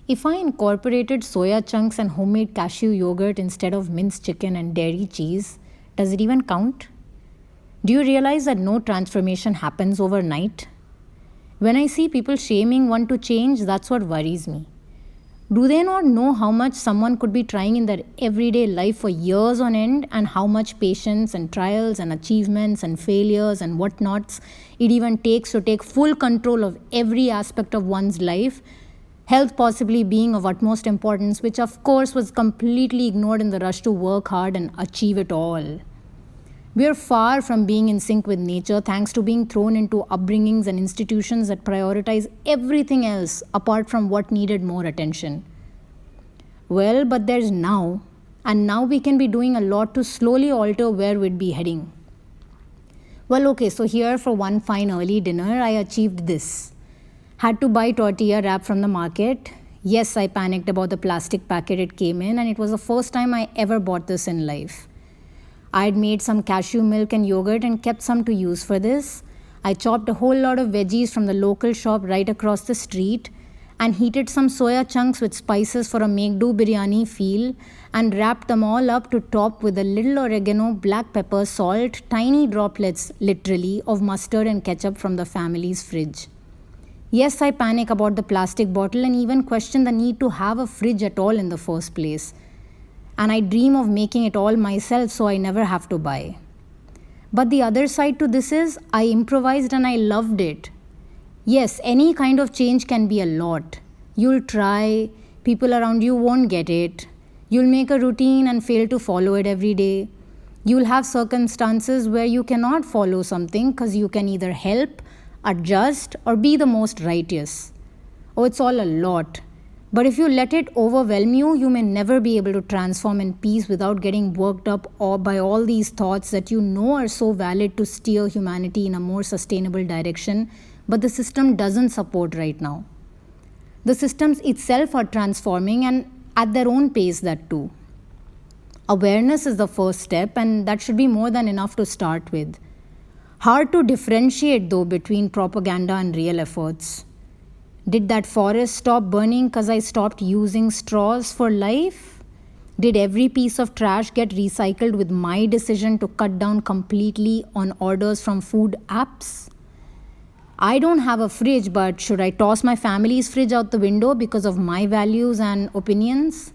If I incorporated soya chunks and homemade cashew yogurt instead of minced chicken and dairy cheese, does it even count? Do you realize that no transformation happens overnight? When I see people shaming one to change, that's what worries me. Do they not know how much someone could be trying in their everyday life for years on end, and how much patience and trials and achievements and failures and whatnots it even takes to take full control of every aspect of one's life, health possibly being of utmost importance, which of course was completely ignored in the rush to work hard and achieve it all. We are far from being in sync with nature thanks to being thrown into upbringings and institutions that prioritize everything else apart from what needed more attention. Well, but there's now, and now we can be doing a lot to slowly alter where we'd be heading. Well, okay, so here for one fine early dinner, I achieved this. Had to buy tortilla wrap from the market. Yes, I panicked about the plastic packet it came in, and it was the first time I ever bought this in life. I had made some cashew milk and yogurt and kept some to use for this. I chopped a whole lot of veggies from the local shop right across the street and heated some soya chunks with spices for a make-do biryani feel and wrapped them all up to top with a little oregano, black pepper, salt, tiny droplets, literally, of mustard and ketchup from the family's fridge. Yes, I panic about the plastic bottle and even question the need to have a fridge at all in the first place. And I dream of making it all myself so I never have to buy. But the other side to this is I improvised and I loved it. Yes, any kind of change can be a lot. You'll try, people around you won't get it. You'll make a routine and fail to follow it every day. You'll have circumstances where you cannot follow something because you can either help, adjust, or be the most righteous. Oh, it's all a lot. But if you let it overwhelm you, you may never be able to transform in peace without getting worked up by all these thoughts that you know are so valid to steer humanity in a more sustainable direction, but the system doesn't support right now. The systems itself are transforming and at their own pace, that too. Awareness is the first step, and that should be more than enough to start with. Hard to differentiate though between propaganda and real efforts. Did that forest stop burning because I stopped using straws for life? Did every piece of trash get recycled with my decision to cut down completely on orders from food apps? I don't have a fridge, but should I toss my family's fridge out the window because of my values and opinions?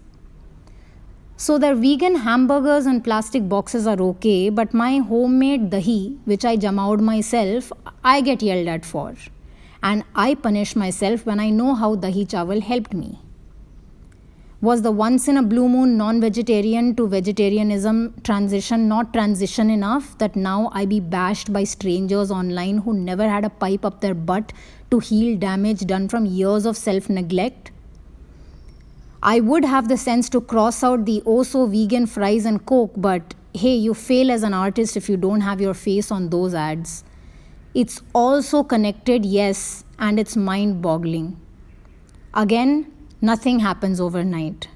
So their vegan hamburgers and plastic boxes are okay, but my homemade dahi, which I jammed myself, I get yelled at for. And I punish myself when I know how dahi chawal helped me. Was the once in a blue moon non-vegetarian to vegetarianism transition not transition enough that now I be bashed by strangers online who never had a pipe up their butt to heal damage done from years of self-neglect? I would have the sense to cross out the oh so vegan fries and coke, but hey, you fail as an artist if you don't have your face on those ads. It's also connected, yes, and it's mind-boggling. Again, nothing happens overnight.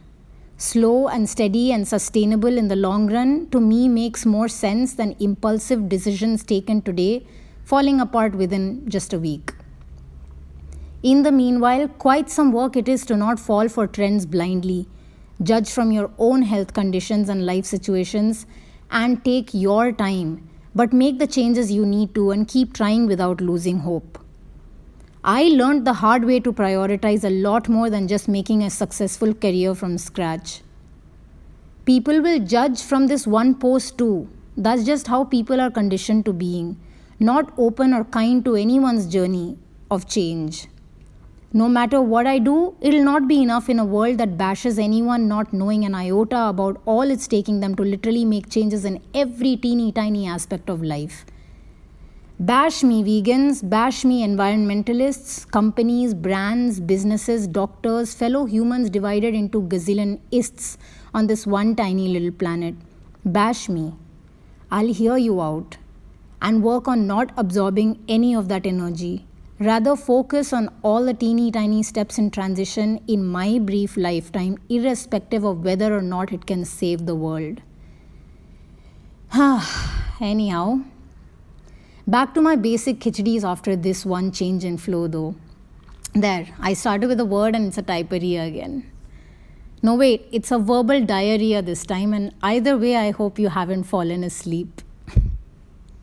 Slow and steady and sustainable in the long run, to me, makes more sense than impulsive decisions taken today falling apart within just a week. In the meanwhile, quite some work it is to not fall for trends blindly, judge from your own health conditions and life situations, and take your time. But make the changes you need to and keep trying without losing hope. I learned the hard way to prioritize a lot more than just making a successful career from scratch. People will judge from this one post too. That's just how people are conditioned to being, not open or kind to anyone's journey of change. No matter what I do, it'll not be enough in a world that bashes anyone not knowing an iota about all it's taking them to literally make changes in every teeny tiny aspect of life. Bash me vegans, bash me environmentalists, companies, brands, businesses, doctors, fellow humans divided into gazillion ists on this one tiny little planet. Bash me. I'll hear you out and work on not absorbing any of that energy. Rather focus on all the teeny tiny steps in transition in my brief lifetime, irrespective of whether or not it can save the world. Anyhow, back to my basic khichdis after this one change in flow though. There, I started with a word and it's a typarrhea again. No, wait, it's a verbal diarrhea this time, and either way, I hope you haven't fallen asleep.